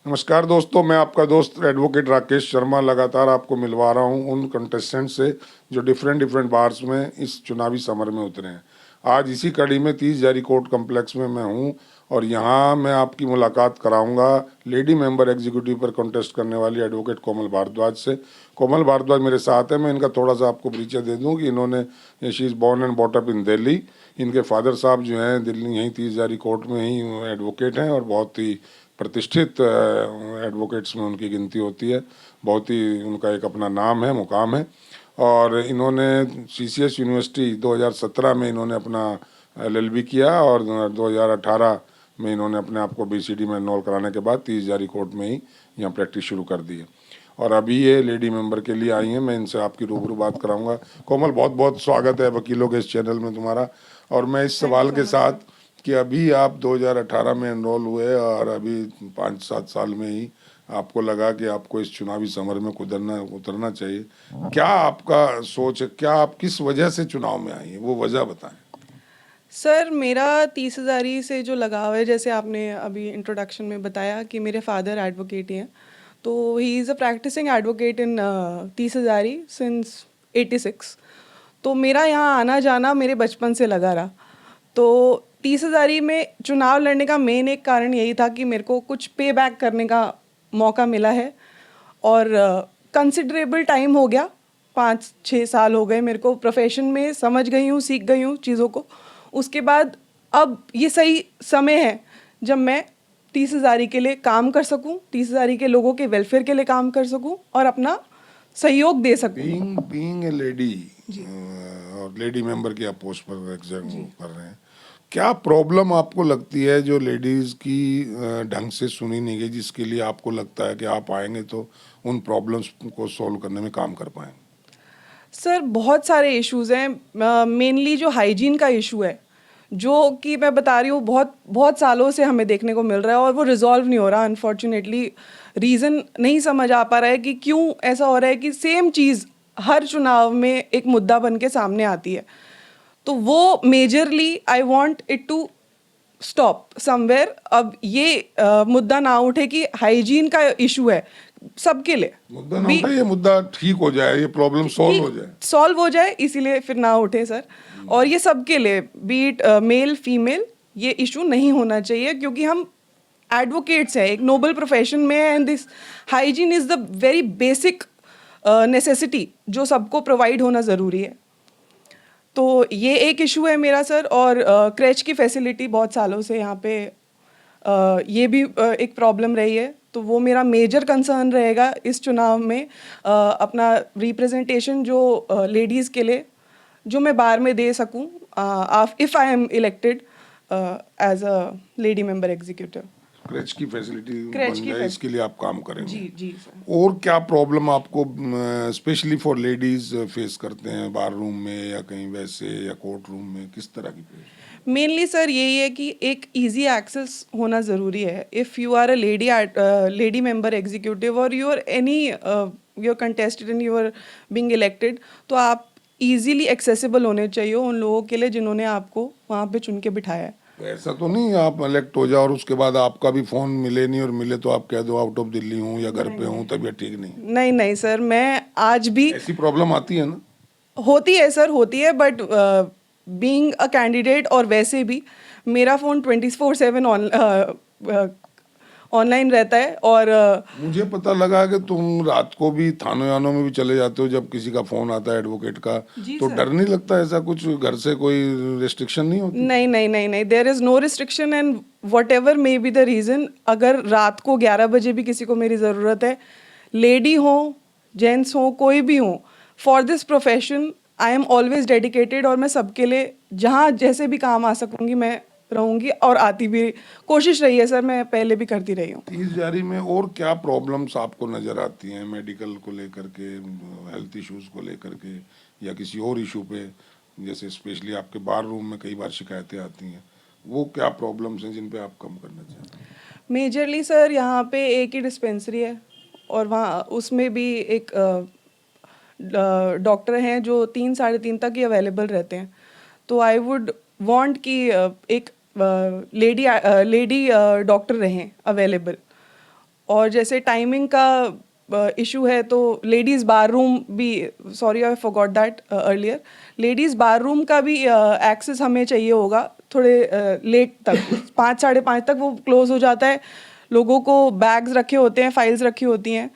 नमस्कार दोस्तों, मैं आपका दोस्त एडवोकेट राकेश शर्मा लगातार आपको मिलवा रहा हूं उन कंटेस्टेंट से जो डिफरेंट बार्स में इस चुनावी समर में उतरे हैं। आज इसी कड़ी में 30 जारी कोर्ट कम्प्लेक्स में मैं हूं और यहां मैं आपकी मुलाकात कराऊंगा लेडी मेंबर एग्जीक्यूटिव पर कंटेस्ट करने वाली एडवोकेट कोमल भारद्वाज से। कोमल भारद्वाज मेरे साथ है। मैं इनका थोड़ा सा आपको परिचय दे दूँ कि इन्होंने she is born and bought up in Delhi. इनके फादर साहब जो हैं दिल्ली यहीं 30 जारी कोर्ट में ही एडवोकेट हैं और बहुत ही प्रतिष्ठित एडवोकेट्स में उनकी गिनती होती है। बहुत ही उनका एक अपना नाम है, मुकाम है। और इन्होंने सीसीएस यूनिवर्सिटी 2017 में इन्होंने अपना एलएलबी किया और 2018 में इन्होंने अपने आप को बीसीडी में एनरोल कराने के बाद 30 जारी कोर्ट में ही यहाँ प्रैक्टिस शुरू कर दी है और अभी ये लेडी मेंबर के लिए आई हैं। मैं इनसे आपकी रूबरू बात कराऊंगा। कोमल, बहुत बहुत स्वागत है वकीलों के इस चैनल में तुम्हारा। और मैं इस सवाल के साथ कि अभी आप 2018 में एनरोल हुए और अभी 5-7 साल में ही आपको लगा कि आपको इस चुनावी समर में उतरना चाहिए, क्या आपका सोच है? क्या आप किस वजह से चुनाव में आई हैं, वो वजह बताएं। सर, मेरा 30 हज़ारी से जो लगाव है, जैसे आपने अभी इंट्रोडक्शन में बताया कि मेरे फादर एडवोकेट ही हैं, तो he is a practising advocate in 30 Hazari since 86। तो मेरा यहाँ आना जाना मेरे बचपन से लगा रहा। तो 30 हज़ारी में चुनाव लड़ने का मेन एक कारण यही था कि मेरे को कुछ पे बैक करने का मौका मिला है और कंसिडरेबल टाइम हो गया, 5-6 साल हो गए मेरे को प्रोफेशन में, समझ गई हूँ, सीख गई हूँ चीज़ों को। उसके बाद अब ये सही समय है जब मैं 30 हज़ारी के लिए काम कर सकूं, 30 हज़ारी के लोगों के वेलफेयर के लिए काम कर सकूं और अपना सहयोग दे सकूं। बीइंग ए लेडी और लेडी मेंबर की आप पोस्ट पर एग्जाम कर रहे हैं, क्या प्रॉब्लम आपको लगती है जो लेडीज़ की ढंग से सुनी नहीं गई, जिसके लिए आपको लगता है कि आप आएंगे तो उन प्रॉब्लम्स को सॉल्व करने में काम कर पाएंगे? सर, बहुत सारे इश्यूज़ हैं। मेनली जो हाइजीन का इशू है, जो कि मैं बता रही हूँ बहुत बहुत सालों से हमें देखने को मिल रहा है और वो रिजॉल्व नहीं हो रहा। अनफॉर्चुनेटली रीज़न नहीं समझ आ पा रहा है कि क्यों ऐसा हो रहा है कि सेम चीज़ हर चुनाव में एक मुद्दा बन के सामने आती है। तो वो majorly I want it to stop somewhere. अब ये मुद्दा ना उठे कि हाइजीन का इशू है सबके लिए, मुद्दा ना उठे, ये मुद्दा ठीक हो जाए, ये प्रॉब्लम सॉल्व हो जाए, इसीलिए फिर ना उठे सर। और ये सबके लिए, बीट मेल फीमेल, ये इशू नहीं होना चाहिए क्योंकि हम एडवोकेट्स हैं, एक नोबल प्रोफेशन में है and this hygiene is the very basic necessity जो सबको प्रोवाइड होना ज़रूरी है। तो ये एक इशू है मेरा सर। और क्रेच की फैसिलिटी बहुत सालों से यहाँ पे ये भी एक प्रॉब्लम रही है, तो वो मेरा मेजर कंसर्न रहेगा इस चुनाव में। अपना रिप्रेजेंटेशन जो लेडीज़ के लिए जो मैं बार में दे सकूं if I am elected as a lady member executive. Creche की फैसिलिटी बन जाए, इसके लिए आप काम करेंगे? जी जी सर। और क्या प्रॉब्लम आपको स्पेशली फॉर लेडीज फेस करते हैं बार रूम में या कहीं वैसे या कोर्ट रूम में, किस तरह की? मेनली सर यही है कि एक इजी एक्सेस होना ज़रूरी है। If you are a lady member executive और you are any you are contested and you are being elected, तो आप इजीली एक्सेसिबल होने चाहिए उन लोगों के लिए जिन्होंने आपको वहाँ पे चुन के बिठाया है। ऐसा तो नहीं आप इलेक्ट हो जाओ और उसके बाद आपका भी फोन मिले नहीं और मिले तो आप कह दो आउट ऑफ दिल्ली हूँ या घर पे हूँ, तबीयत ठीक नहीं? नहीं नहीं सर, मैं आज भी, ऐसी प्रॉब्लम आती है ना? होती है सर, होती है, बट बीइंग अ कैंडिडेट और वैसे भी मेरा फ़ोन 24/7 ऑनलाइन रहता है। और मुझे पता लगा कि तुम रात को भी थानों यानों में भी चले जाते हो जब किसी का फोन आता है एडवोकेट का, तो सर, डर नहीं लगता? ऐसा कुछ घर से कोई रेस्ट्रिक्शन नहीं होती? नहीं नहीं नहीं नहीं, there is no restriction and whatever may be the reason. अगर रात को 11 बजे भी किसी को मेरी ज़रूरत है, लेडी हो जेंट्स हो कोई भी हो, for this profession I am always dedicated और मैं सबके लिए जहाँ जैसे भी काम आ सकूँगी मैं रहूँगी और आती भी, कोशिश रही है सर, मैं पहले भी करती रही हूँ। 30 जारी में और क्या प्रॉब्लम्स आपको नजर आती हैं, मेडिकल को लेकर के, हेल्थ इश्यूज को लेकर के या किसी और इशू पे? जैसे स्पेशली आपके बार रूम में कई बार शिकायतें आती हैं, वो क्या प्रॉब्लम्स हैं जिन पे आप कम करना चाहते हैं? मेजरली सर यहाँ पे एक ही डिस्पेंसरी है और वहाँ उसमें भी एक डॉक्टर हैं जो 3-3:30 तक ही अवेलेबल रहते हैं। तो आई वुड वांट कि एक लेडी डॉक्टर रहें अवेलेबल। और जैसे टाइमिंग का इशू है तो लेडीज़ बार रूम भी, sorry I forgot that earlier, ladies bar room का भी एक्सेस हमें चाहिए होगा थोड़े लेट तक 5 साढ़े 5 तक वो क्लोज हो जाता है, लोगों को बैग्स रखे होते हैं, फाइल्स रखी होती हैं,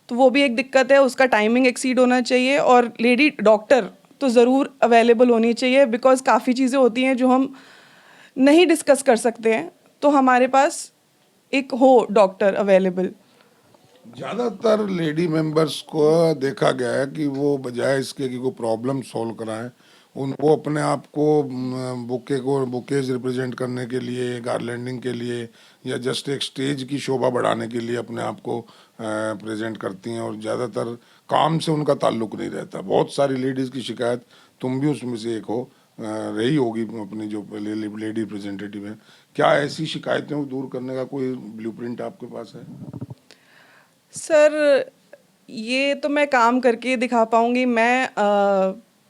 तो वो भी एक दिक्कत है, उसका टाइमिंग एक्सीड होना चाहिए। और लेडी डॉक्टर तो ज़रूर अवेलेबल होनी चाहिए, बिकॉज काफ़ी चीज़ें होती हैं जो हम नहीं डिस्कस कर सकते हैं, तो हमारे पास एक हो डॉक्टर अवेलेबल। ज़्यादातर लेडी मेंबर्स को देखा गया है कि वो बजाय इसके कि कोई प्रॉब्लम सॉल्व कराएं, वो अपने आप को बुकेज रिप्रेजेंट करने के लिए, गार्लैंडिंग के लिए, या जस्ट एक स्टेज की शोभा बढ़ाने के लिए अपने आप को प्रेजेंट करती हैं, और ज़्यादातर काम से उनका ताल्लुक नहीं रहता। बहुत सारी लेडीज़ की शिकायत, तुम भी उसमें से एक हो, रही होगी अपनी जो लेडी रिप्रेजेंटेटिव है। क्या ऐसी शिकायतों को दूर करने का कोई ब्लूप्रिंट आपके पास है? सर ये तो मैं काम करके दिखा पाऊंगी। मैं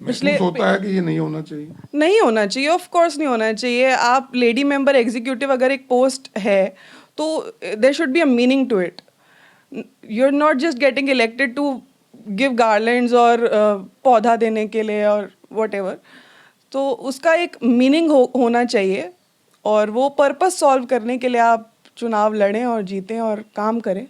पिछले महसूस होता है कि ये नहीं होना चाहिए? नहीं होना चाहिए, ऑफ कोर्स नहीं होना चाहिए। आप लेडी मेंबर एग्जीक्यूटिव अगर एक पोस्ट है तो there should be a meaning to it. You are not just getting elected to give garlands और पौधा देने के लिए और वट एवर, तो उसका एक मीनिंग होना चाहिए, और वो पर्पस सॉल्व करने के लिए आप चुनाव लड़ें और जीतें और काम करें,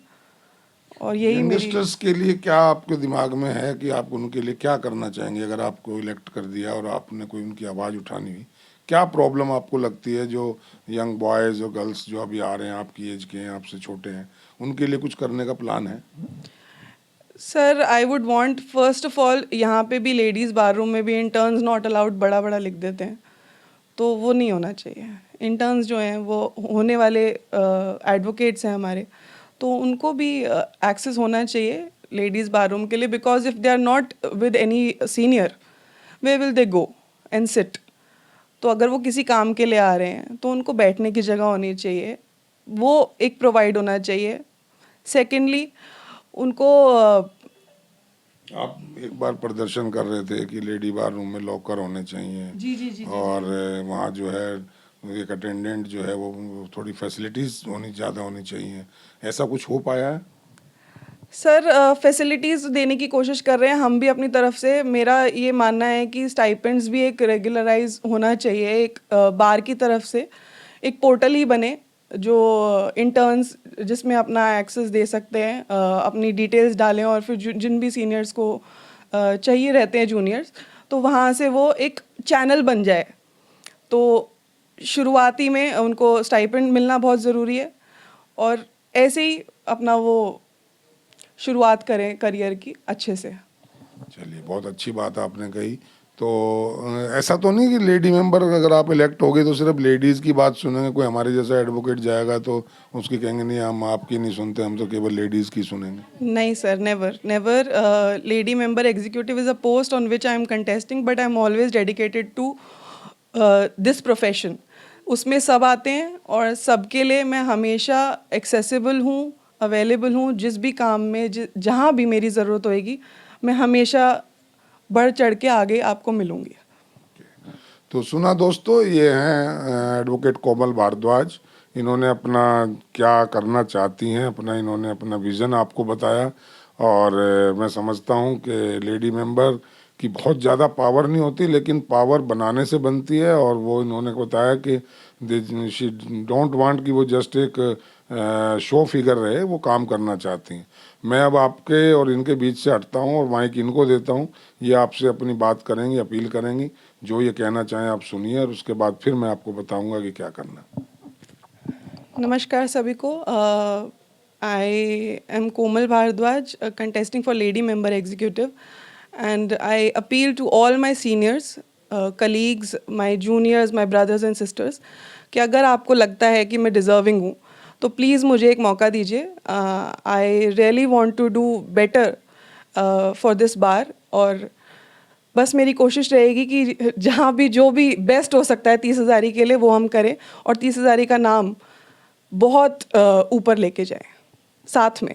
और यही मेरी। यंगस्टर्स के लिए क्या आपके दिमाग में है कि आप उनके लिए क्या करना चाहेंगे अगर आपको इलेक्ट कर दिया और आपने कोई उनकी आवाज़ उठानी हुई? क्या प्रॉब्लम आपको लगती है जो यंग बॉयज़ और गर्ल्स जो अभी आ रहे हैं, आपकी एज के हैं, आपसे छोटे हैं, उनके लिए कुछ करने का प्लान है? Sir I would want first of all, यहाँ पे भी लेडीज़ बाथरूम में भी इंटर्न्स नॉट अलाउड बड़ा बड़ा लिख देते हैं, तो वो नहीं होना चाहिए। इंटर्न्स जो हैं वो होने वाले एडवोकेट्स हैं हमारे, तो उनको भी एक्सेस होना चाहिए लेडीज़ बाथरूम के लिए, because if they are not with any senior, where will they go and sit. तो अगर वो किसी काम के लिए आ रहे हैं तो उनको बैठने की जगह होनी चाहिए, वो एक प्रोवाइड होना चाहिए। सेकेंडली उनको आप एक बार प्रदर्शन कर रहे थे कि लेडी बार रूम में लॉकर होने चाहिए, जी जी जी जी और वहाँ जो है एक अटेंडेंट जो है वो थोड़ी फैसिलिटीज़ ज़्यादा होनी चाहिए। ऐसा कुछ हो पाया है? सर फैसिलिटीज़ देने की कोशिश कर रहे हैं हम भी अपनी तरफ से। मेरा ये मानना है कि स्टाइपेंड्स भी एक रेगुलराइज होना चाहिए, एक बार की तरफ से एक पोर्टल ही बने जो इंटर्न्स जिसमें अपना एक्सेस दे सकते हैं, अपनी डिटेल्स डालें, और फिर जिन भी सीनियर्स को चाहिए रहते हैं जूनियर्स, तो वहाँ से वो एक चैनल बन जाए। तो शुरुआती में उनको स्टाइपेंड मिलना बहुत ज़रूरी है, और ऐसे ही अपना वो शुरुआत करें करियर की अच्छे से। चलिए, बहुत अच्छी बात आपने कही। तो ऐसा तो नहीं कि लेडी मेंबर अगर आप इलेक्ट हो गए तो सिर्फ लेडीज़ की बात सुनेंगे, कोई हमारे जैसा एडवोकेट जाएगा तो उसकी कहेंगे नहीं हम आपकी नहीं सुनते, हम तो केवल लेडीज़ की सुनेंगे? नहीं sir, never never. Lady member executive is a post on which I am contesting, but I am always dedicated to this profession. उसमें सब आते हैं और सबके लिए मैं हमेशा एक्सेसिबल हूँ, अवेलेबल हूँ। जिस भी काम में जहाँ भी मेरी ज़रूरत होएगी, मैं हमेशा बढ़ चढ़ के आगे आपको मिलूँगी। तो सुना दोस्तों, ये हैं एडवोकेट कोमल भारद्वाज। इन्होंने अपना क्या करना चाहती हैं, इन्होंने अपना विज़न आपको बताया, और मैं समझता हूँ कि लेडी मेंबर की बहुत ज़्यादा पावर नहीं होती, लेकिन पावर बनाने से बनती है। और वो इन्होंने बताया कि शी डोंट वांट कि वो जस्ट एक शो फिगर रहे, वो काम करना चाहती हैं। मैं अब आपके और इनके बीच से हटता हूँ और माइक इनको देता हूँ। ये आपसे अपनी बात करेंगी, अपील करेंगी, जो ये कहना चाहें आप सुनिए, और उसके बाद फिर मैं आपको बताऊंगा कि क्या करना है। नमस्कार सभी को। I am Komal Bhardwaj, contesting for lady member executive, and I appeal to all my seniors, colleagues, my juniors, my brothers and sisters, कि अगर आपको लगता है कि मैं डिज़र्विंग हूँ तो प्लीज़ मुझे एक मौका दीजिए। I really want to do better for this बार, और बस मेरी कोशिश रहेगी कि जहाँ भी जो भी बेस्ट हो सकता है 30,000 के लिए वो हम करें, और 30,000 का नाम बहुत ऊपर लेके जाए साथ में।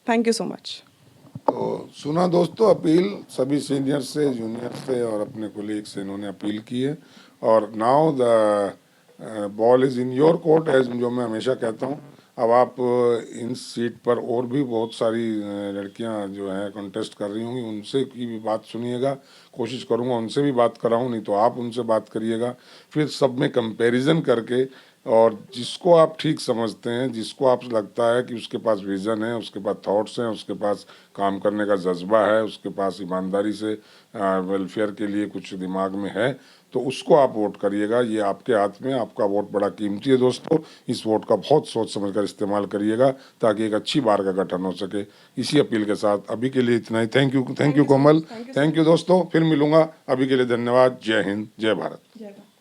Thank you so much. तो सुना दोस्तों, अपील सभी सीनियर से, जूनियर से और अपने कोलीग से इन्होंने अपील की है। और now the ball is in your court, as जो मैं हमेशा कहता हूँ, अब आप इन सीट पर और भी बहुत सारी लड़कियां जो हैं कंटेस्ट कर रही होंगी, उनसे की भी बात सुनिएगा। कोशिश करूंगा उनसे भी बात कराऊं, नहीं तो आप उनसे बात करिएगा। फिर सब में कंपैरिजन करके, और जिसको आप ठीक समझते हैं, जिसको आप लगता है कि उसके पास विज़न है, उसके पास थॉट्स हैं, उसके पास काम करने का जज्बा है, उसके पास ईमानदारी से वेलफेयर के लिए कुछ दिमाग में है, तो उसको आप वोट करिएगा। ये आपके हाथ में, आपका वोट बड़ा कीमती है दोस्तों। इस वोट का बहुत सोच समझकर इस्तेमाल करिएगा ताकि एक अच्छी बार का गठन हो सके। इसी अपील के साथ अभी के लिए इतना ही। Thank you Thank you so Komal, much. Thank you, thank sir. You दोस्तों। फिर मिलूंगा, अभी के लिए धन्यवाद। जय हिंद, जय भारत। जय भारत।